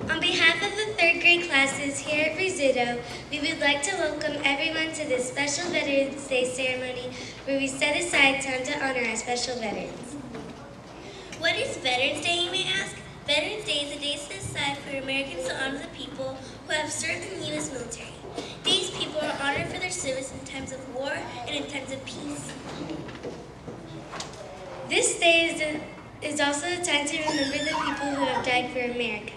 On behalf of the third grade classes here at Rizzuto, we would like to welcome everyone to this special Veterans Day ceremony where we set aside time to honor our special veterans. What is Veterans Day, you may ask? Veterans Day is a day set aside for Americans to honor the people who have served in the U.S. military. These people are honored for their service in times of war and in times of peace. This day is also a time to remember the people who have died for America.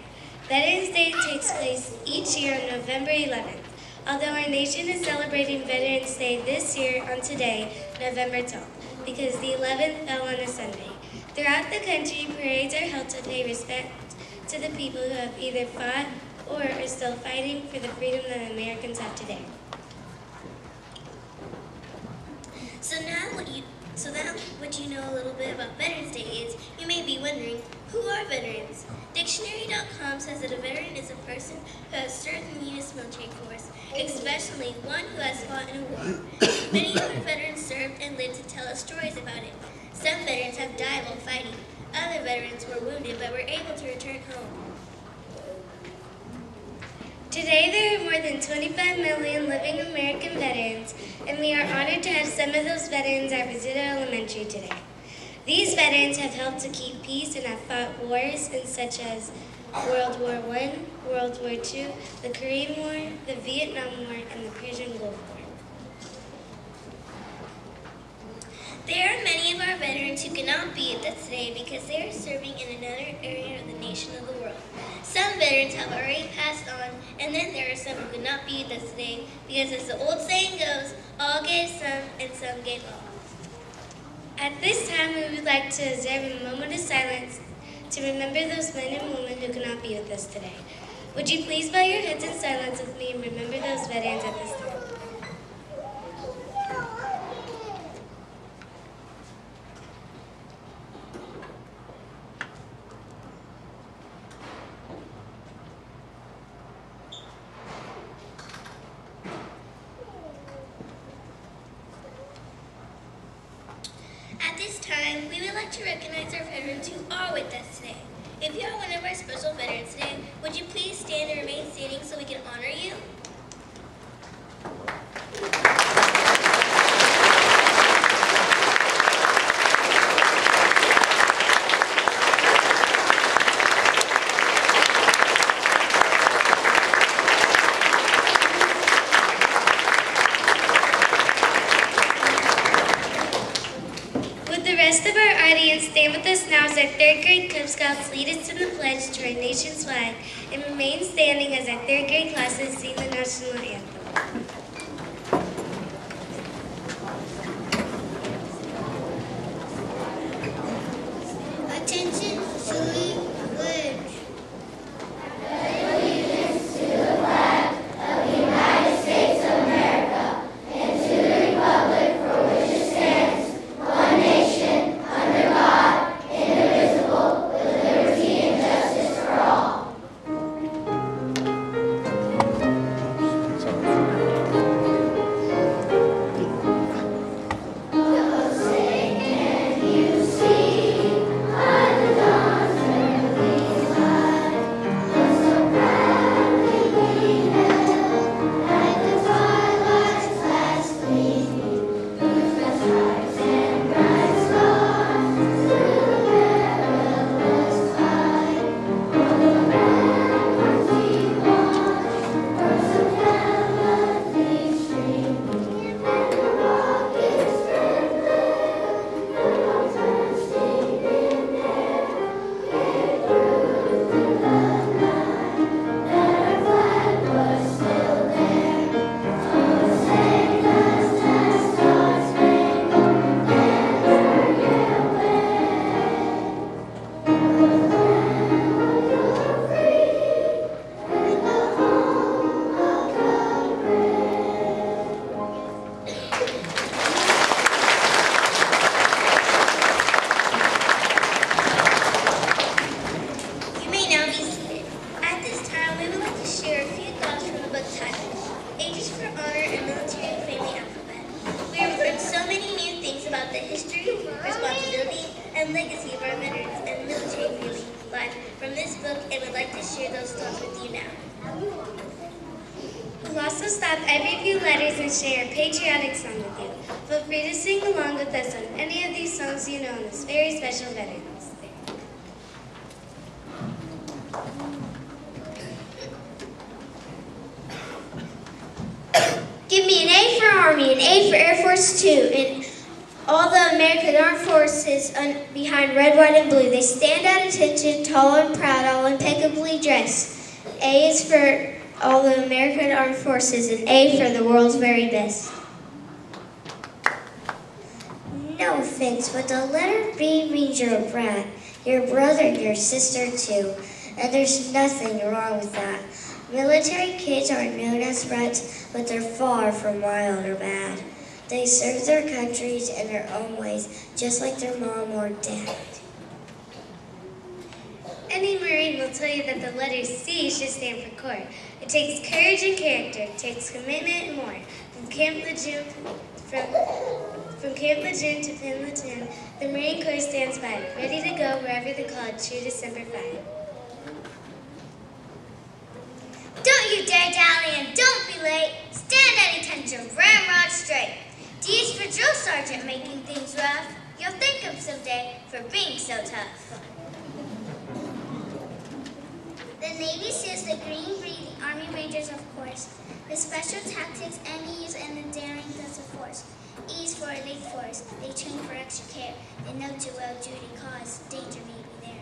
Veterans Day takes place each year on November 11th, although our nation is celebrating Veterans Day this year on today, November 12th, because the 11th fell on a Sunday. Throughout the country, parades are held to pay respect to the people who have either fought or are still fighting for the freedom that Americans have today. So now what you know a little bit about Veterans Day is, you may be wondering, who are veterans? Dictionary.com says that a veteran is a person who has served in the U.S. military force, especially one who has fought in a war. Many of our veterans served and lived to tell us stories about it. Some veterans have died while fighting. Other veterans were wounded but were able to return home. Today there are more than 25 million living American veterans, and we are honored to have some of those veterans at Rizzuto Elementary today. These veterans have helped to keep peace and have fought wars such as World War I, World War II, the Korean War, the Vietnam War, and the Persian Gulf War. There are many of our veterans who cannot be with us today because they are serving in another area of the nation of the world. Some veterans have already passed on, and then there are some who could not be with us today because, as the old saying goes, all gave some and some gave all. At this time, we would like to observe a moment of silence to remember those men and women who cannot be with us today. Would you please bow your heads in silence with me and remember those veterans at this time? At this time, we would like to recognize our veterans who are with us today. If you are one of our special veterans today, would you please stand and remain standing so we can honor you? Stand with us now as our third grade Cub Scouts lead us in the pledge to our nation's flag and remain standing as our third grade classes sing the national anthem. Attention, salute, pledge. and legacy of our veterans and military life from this book, and would like to share those thoughts with you now. We'll also stop every few letters and share a patriotic song with you. Feel free to sing along with us on any of these songs you know on this very special Veterans Day. Give me an A for Army, an A for Air Force 2, and all the American Armed Forces behind red, white, and blue. They stand at attention, tall and proud, all impeccably dressed. A is for all the American Armed Forces, and A for the world's very best. No offense, but the letter B means you're a brat. Your brother, your sister too. And there's nothing wrong with that. Military kids are known as brats, but they're far from wild or bad. They serve their countries in their own ways, just like their mom or dad. Any Marine will tell you that the letter C should stand for Corps. It takes courage and character, it takes commitment and more. From Camp Lejeune to Pin Lejeune, the Marine Corps stands by, ready to go wherever the call, true to Semper Fi. Don't you dare dally and don't be late. Stand at attention, ramrod straight. D is for drill sergeant, making things rough. You'll thank him someday for being so tough. The Navy says the green breed, the Army Rangers, of course. The special tactics, MEUs, and the daring does of force. E is for elite force. They train for extra care. They know to well duty cause. Danger may be there.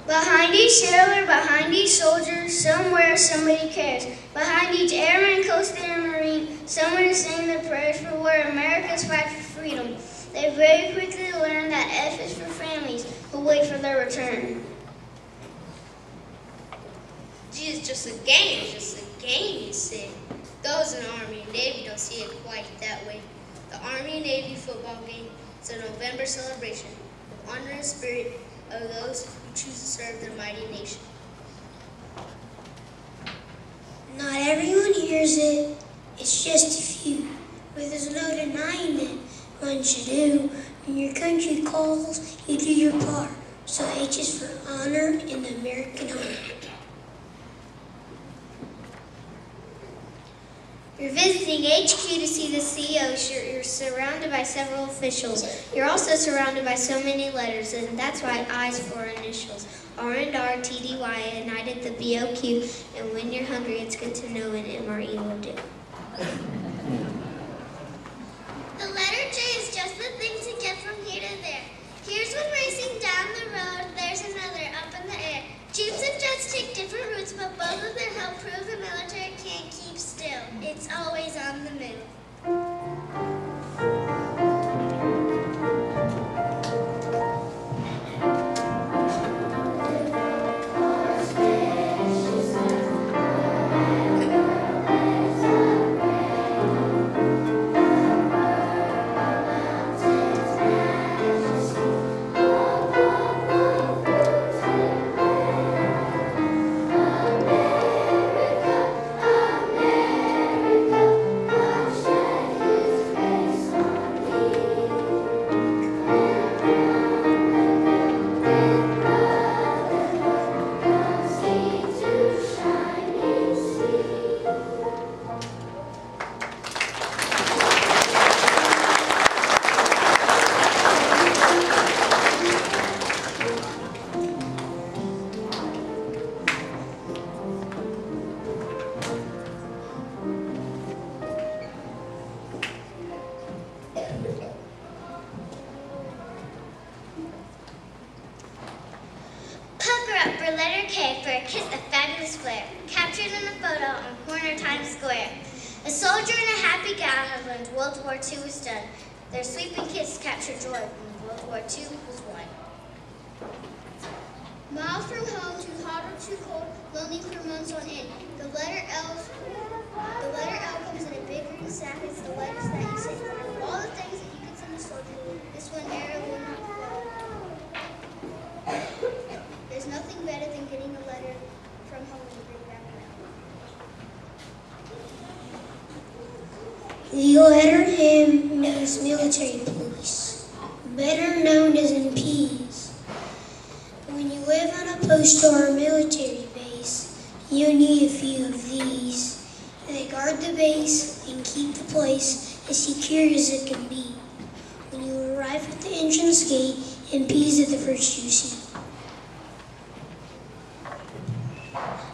Behind each sailor, behind each soldier, somewhere somebody cares. Behind each airman, coaster, and marine, someone is saying their prayers for war. America's fight for freedom. They very quickly learn that F is for families who wait for their return. G is just a game, you say. Those in the Army and Navy don't see it quite that way. The Army and Navy football game is a November celebration of honor and spirit of those who choose to serve their mighty nation. Not everyone hears it, it's just a few. But there's no denying that one should do. When your country calls, you do your part. So H is for honor in the American Army. You're visiting HQ to see the CEO. You're surrounded by several officials. You're also surrounded by so many letters, and that's why I's for initials. R and R, T, D, Y, united the BOQ, and when you're hungry, it's good to know an MRE will do. The letter J is just the thing to get from here to there. Here's one racing down the road, there's another up in the air. Jeeps and jets take different routes, but both of them help prove the military can't keep still. It's always on the move. over Times Square. A soldier in a happy gown had learned World War II was done. Their sleeping kids captured joy when World War II was won. Miles from home, too hot or too cold, lonely for months on end. The letter L comes in a big green sack. It's the letters that you send. Of all the things that you can send a soldier, this one arrow will not fail. There's nothing better than getting a letter from home and bring back mail. The letter M means military police, better known as MPs. When you live on a post or a military base, you need a few of these. They guard the base and keep the place as secure as it can be. When you arrive at the entrance gate, MPs are the first you see.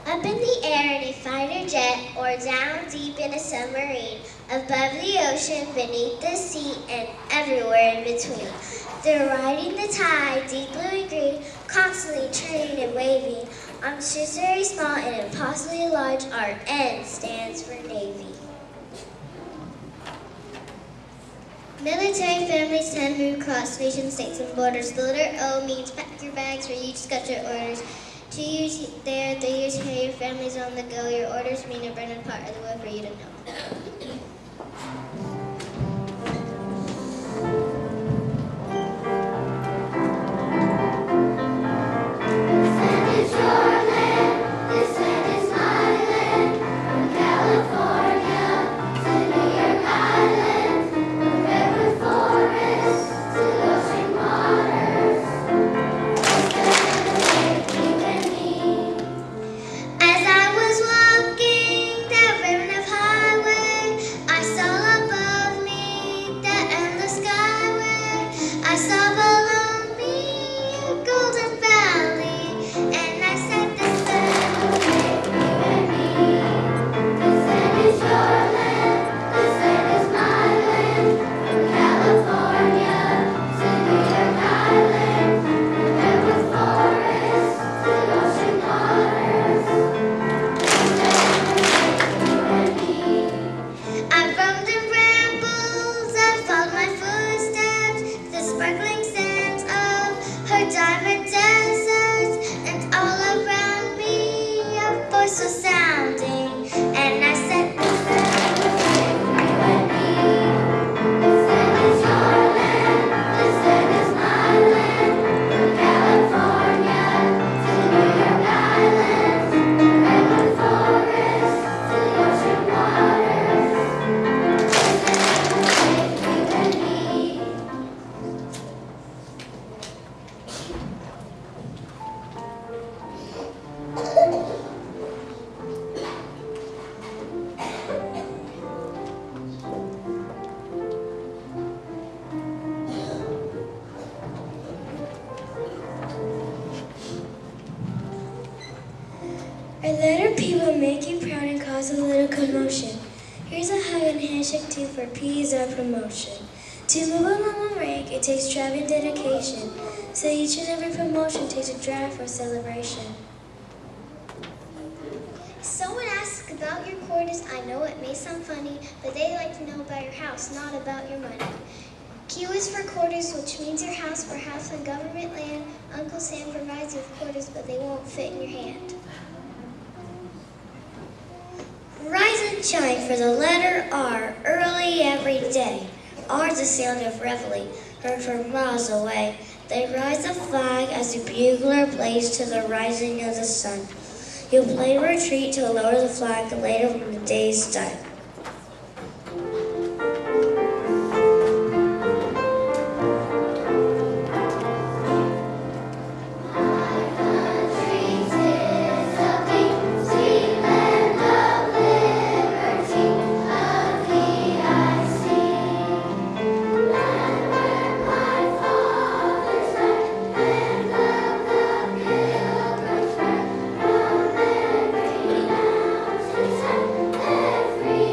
Up in the air in a fighter jet, or down deep in a submarine, above the ocean, beneath the sea, and everywhere in between. They're riding the tide, deep blue and green, constantly turning and waving. On ships very small and impossibly large, our N stands for Navy. Military families tend to move across nation states and borders. The letter O means pack your bags where you just got your orders. 2 years there, 3 years here, your family's on the go. Your orders mean a burning part of the world for you to know. A letter P will make you proud and cause a little commotion. Here's a hug and handshake too, for P is our promotion. To move along the rank, it takes drive and dedication. So each and every promotion takes a drive for celebration. Someone asks about your quarters. I know it may sound funny, but they like to know about your house, not about your money. Q is for quarters, which means your house, perhaps on government land. Uncle Sam provides you with quarters, but they won't fit in your hand. Rise and shine for the letter R, early every day. R's the sound of reveille, heard from miles away. They rise the flag as the bugler plays to the rising of the sun. You'll play retreat to lower the flag later when the day's done. Free.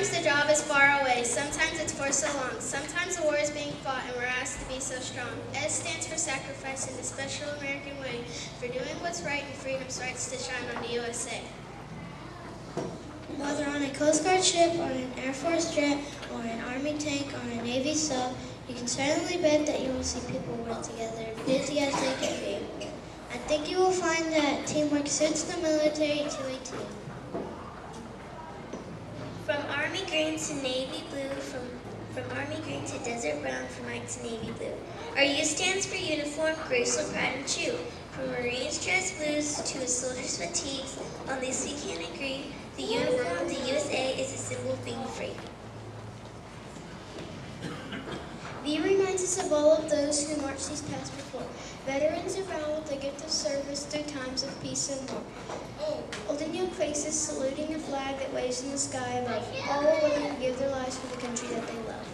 Sometimes the job is far away, sometimes it's for so long, sometimes the war is being fought and we're asked to be so strong. S stands for sacrifice in the special American way, for doing what's right and freedom starts to shine on the USA. Whether on a Coast Guard ship, on an Air Force jet, or an Army tank, or a Navy sub, you can certainly bet that you will see people work together, busy as they can be. I think you will find that teamwork suits the military to a T. From Army green to navy blue, from Army green to desert brown, from white to navy blue. Our U stands for uniform, graceful pride and true. From Marines dress blues to a soldier's fatigues, on this we can agree. The uniform, the USA, is a symbol of being free. V reminds us of all of those who marched these paths before, veterans who followed the gift of service through times of peace and war. Old and young faces saluting a flag that waves in the sky above, all are willing to give their lives for the country that they love.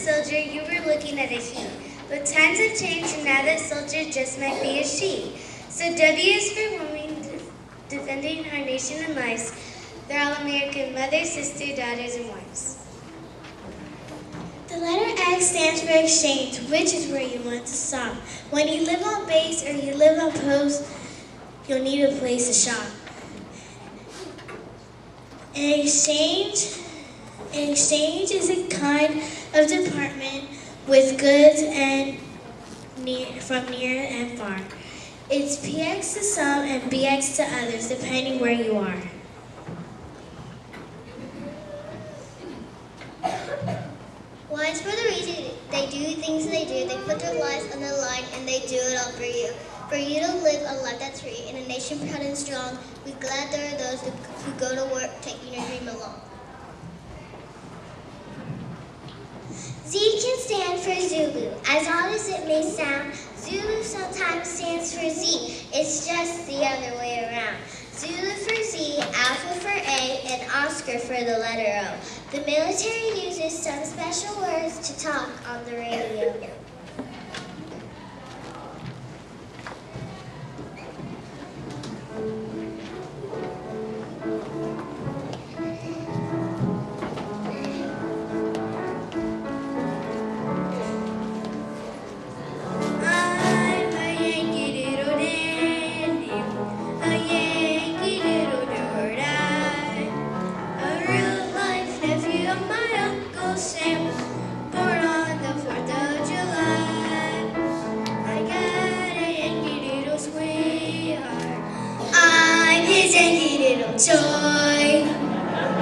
soldier, you were looking at a he. But times have changed, and now that soldier just might be a she. So W is for women defending our nation and lives. They're all American mothers, sisters, daughters, and wives. The letter X stands for exchange, which is where you want to stop. When you live on base or you live on post, you'll need a place to shop. An exchange is a kind of department with goods and from near and far. It's PX to some and BX to others, depending where you are. Y is for the reason they do things they do. They put their lives on the line and they do it all for you. For you to live a life that's free in a nation proud and strong. We're glad there are those who go to work taking your dream along. Z can stand for Zulu. As odd as it may sound, Zulu sometimes stands for Z. It's just the other way around. Zulu for Z, Alpha for A, and Oscar for the letter O. The military uses some special words to talk on the radio. Joy.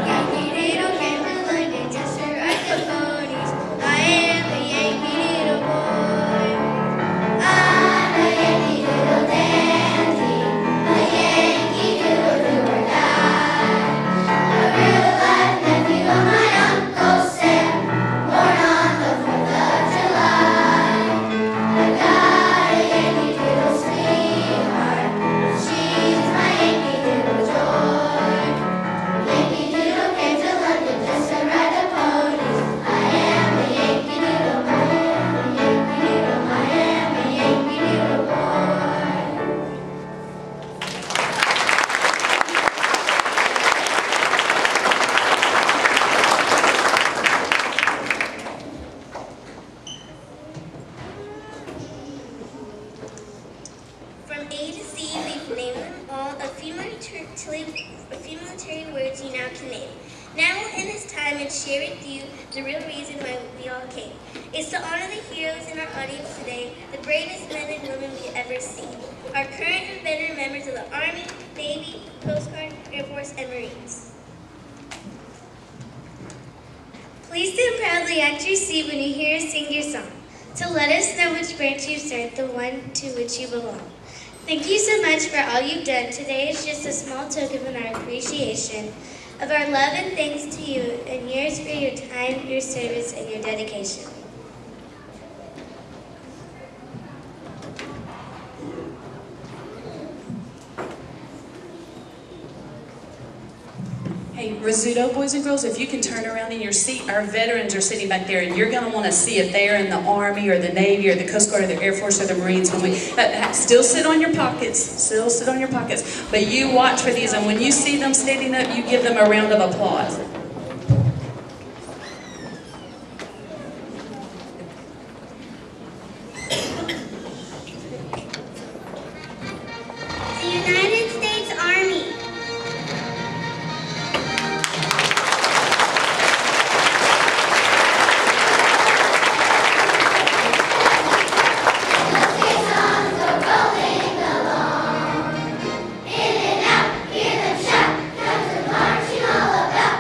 Yankee little camper London just to ride the ponies. I am a Yankee little boy. I'm a Yankee little dandy, a Yankee doodle do or die. A real life nephew of my Uncle Sam, born on the 4th of July. I got a Yankee doodle sweetheart, she's my Yankee doodle joy. From A to Z, we've named them all. A few military words you now can name. Now we'll end this time and share with you the real reason why we all came. It's to honor the heroes in our audience today, the bravest men and women we've ever seen. Our current and veteran members of the Army, Navy, Coast Guard, Air Force, and Marines. Please stand proudly at your seat when you hear us sing your song, to let us know which branch you serve, the one to which you belong. Thank you so much for all you've done. Today is just a small token of our appreciation, of our love and thanks to you, and yours for your time, your service, and your dedication. Hey, Rizzuto, boys and girls, if you can turn around in your seat, our veterans are sitting back there, and you're going to want to see if they're in the Army or the Navy or the Coast Guard or the Air Force or the Marines. When we still sit on your pockets, still sit on your pockets, but you watch for these, and when you see them standing up, you give them a round of applause. The United States Army. In and out, hear them shout, guns are marching all about.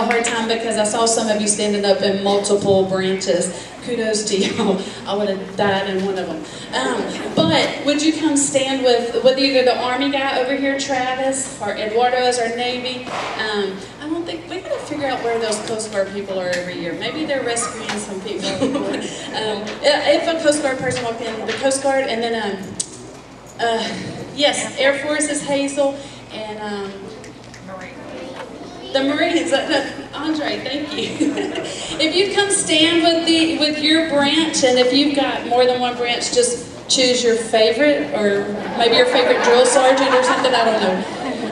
hard time because I saw some of you standing up in multiple branches. Kudos to y'all. I would have died in one of them. But would you come stand with either the Army guy over here, Travis, or Eduardo as our Navy? I don't think, we gotta figure out where those Coast Guard people are every year. Maybe they're rescuing some people. If a Coast Guard person walked in, the Coast Guard, and then, yes, Air Force is Hazel, and the Marines, Andre, thank you. If you come stand with your branch, and if you've got more than one branch, just choose your favorite, or maybe your favorite drill sergeant or something, I don't know.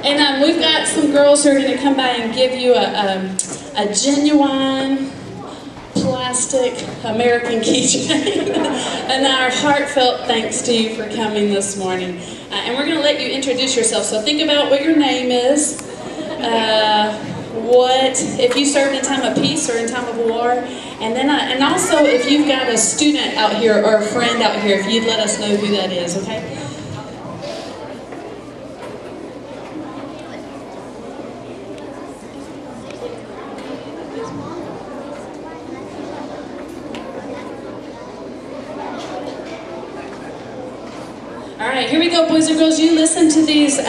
And we've got some girls who are going to come by and give you a genuine plastic American keychain. And our heartfelt thanks to you for coming this morning. And we're going to let you introduce yourself. So think about what your name is, if you served in time of peace or in time of war, and then and also if you've got a student out here or a friend out here, if you'd let us know who that is, okay? All right, here we go, boys and girls. You listen to these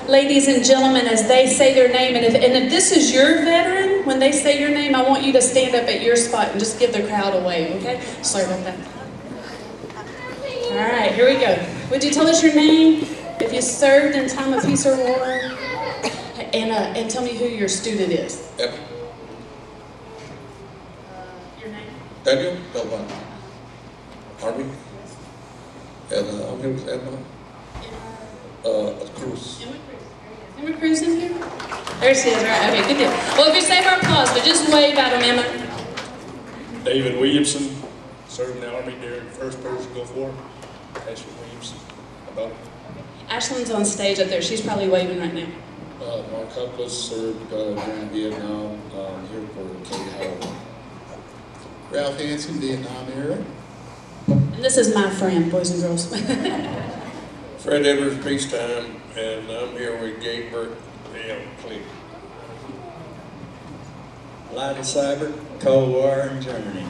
ladies and gentlemen as they say their name. And if this is your veteran, when they say your name, I want you to stand up at your spot and just give the crowd a wave, okay? Sorry about that. All right, here we go. Would you tell us your name, if you served in time of peace or war, and tell me who your student is? Yep. Your name? Daniel Belmont. Army. And I'm here with Emma. Cruz. Emma Cruz in here? There she is, right? Okay, good deal. Well, if you save our applause, but just wave at them, Emma. David Williamson, served in the Army during the First Persian Gulf War. Ashley Williamson, about Ashlyn's on stage up there. She's probably waving right now. Mark Huckles served during Vietnam, here for Katie Howard. Ralph Hansen, Vietnam era. And this is my friend, boys and girls. Fred Edwards, peacetime, and I'm here with Gabe Burke and Cleve. Lyda Seibert, Cold War in Germany.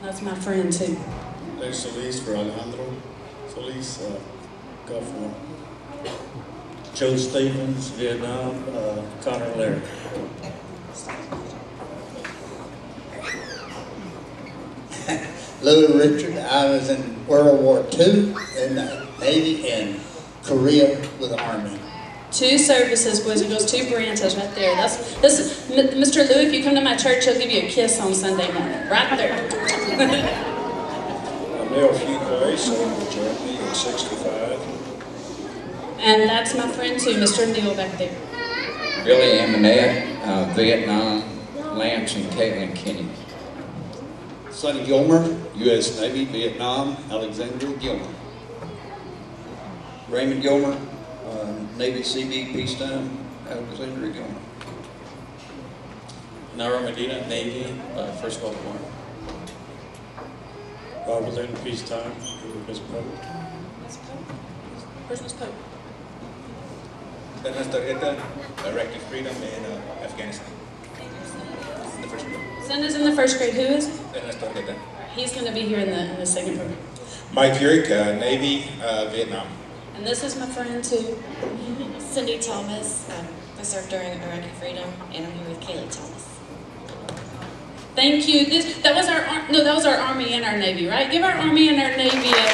That's my friend too. There's Solis for Alejandro. Solis, Gulf War. Joe Stevens, Vietnam, Connor Laird. Louis Richard, I was in World War II in the Navy and Korea with the Army. 2 services, boys and girls, 2 branches right there. This Mr. Lou, if you come to my church, he'll give you a kiss on Sunday morning. Right there. I'm Neil Fuqua, served in Germany in '65. And that's my friend too, Mr. Neil back there. Billy Amanea, Vietnam, Lance and Caitlin Kinney. Sonny Gilmer, U.S. Navy, Vietnam, Alexandria Gilmer. Raymond Gilmer, Navy CB, peacetime, Alexandria Gilmer. Nara Medina, Navy, First Gulf War. Robert Lynn, peacetime, Miss Pope. Where's Miss Pope? Dennis Tarjeta, Iraqi Freedom in Afghanistan. The first group. Sandra's in the 1st grade. Who is? Dennis Tarjeta. He's going to be here in the 2nd program. Mike Urick, Navy, Vietnam. And this is my friend too. Cindy Thomas. I served during Iraqi Freedom, and I'm here with Kaylee Thomas. Thank you. That was our Army and our Navy, right? Give our Army and our Navy a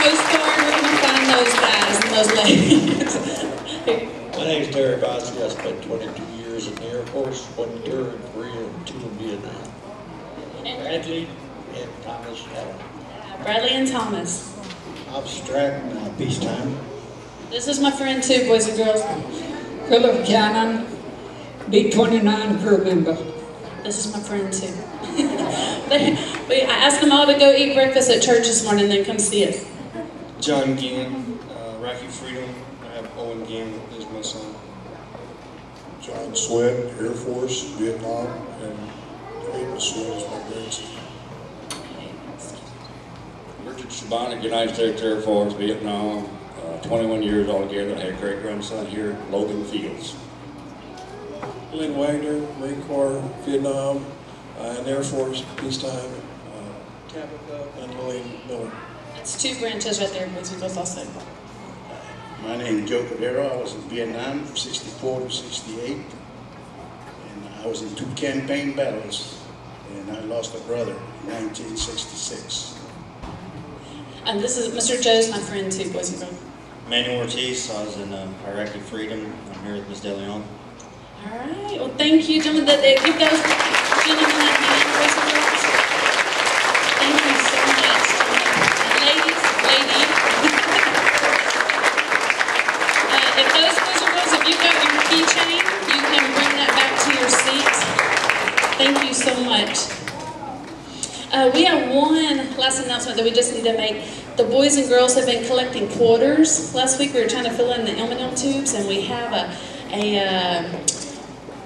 Coast Guard. We're going to find those guys and those ladies. My name's Terry Bosley. I spent 22 years in the Air Force, 1 year in Korea and 2 in Vietnam. Bradley and Thomas Allen. Bradley and Thomas. Officer Stratton, peacetime. This is my friend too, boys and girls. Philip Cannon, B-29 crew member. This is my friend too. I asked them all to go eat breakfast at church this morning and then come see us. John Ginn, Iraqi Freedom. I have Owen Ginn as my son. John Sweat, Air Force, Vietnam, and Aiden Sweat is my grandson. Richard Shabanic, United States Air Force, Vietnam. 21 years altogether. I had a great-grandson here, Logan Fields. Lynn Wagner, Marine Corps, Vietnam, and Air Force, peacetime. Tabitha and Lillian Miller. That's two branches right there, boys and girls also. My name is Joe Cordero. I was in Vietnam from 64 to 68. And I was in 2 campaign battles. And I lost a brother in 1966. And this is Mr. Joe's my friend too, boys and girls. Manuel Ortiz. I was in Iraqi Freedom. I'm here with Ms. DeLeon. All right. Well, thank you, gentlemen. Give those gentlemen that hand, boys and girls. Thank you so much. Ladies. If those boys and girls, if you've got your keychain, you can bring that back to your seat. Thank you so much. We have one last announcement that we just need to make. The boys and girls have been collecting quarters. Last week we were trying to fill in the M&M tubes, and we have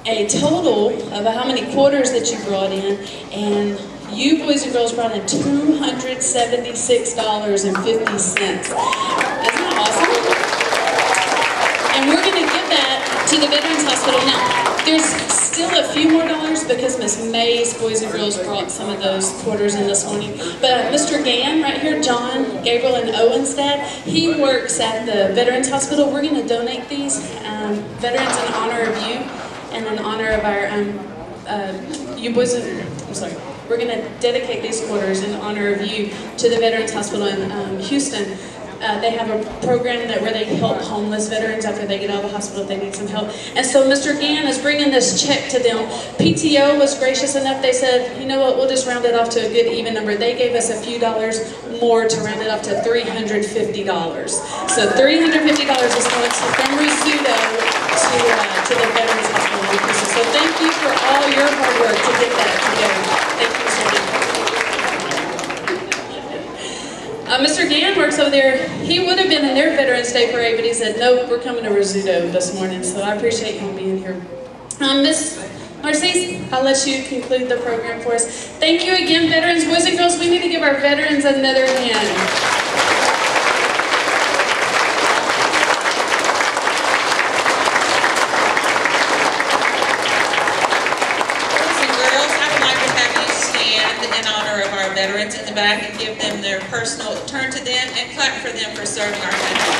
a total of how many quarters that you brought in, and you boys and girls brought in $276.50. Isn't that awesome? And we're going to give that to the Veterans Hospital. Now, there's still a few more dollars because Miss May's boys and girls brought some of those quarters in this morning. But Mr. Gann, right here, John, Gabriel, and Owen's dad, he works at the Veterans Hospital. We're going to donate these veterans in honor of you and in honor of our, you boys and, I'm sorry. We're going to dedicate these quarters in honor of you to the Veterans Hospital in Houston. They have a program where they help homeless veterans after they get out of the hospital if they need some help. And so Mr. Gann is bringing this check to them. PTO was gracious enough. They said, you know what, we'll just round it off to a good even number. They gave us a few dollars more to round it off to $350. So $350 is going from Rizzuto to the Veterans Hospital in Houston. So thank you for all your hard work to get that together. Thank you so much. Mr. Gann works over there. He would have been in their Veterans Day Parade, but he said, nope, we're coming to Rizzuto this morning, so I appreciate you being here. Miss Narcisse, I'll let you conclude the program for us. Thank you again, veterans. Boys and girls, we need to give our veterans another hand. Veterans in the back and give them their personal, turn to them and clap for them for serving our country.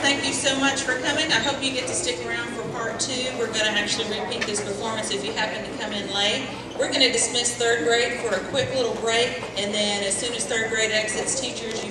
Thank you so much for coming. I hope you get to stick around for part 2. We're going to actually repeat this performance if you happen to come in late. We're going to dismiss 3rd grade for a quick little break, and then as soon as 3rd grade exits, teachers, you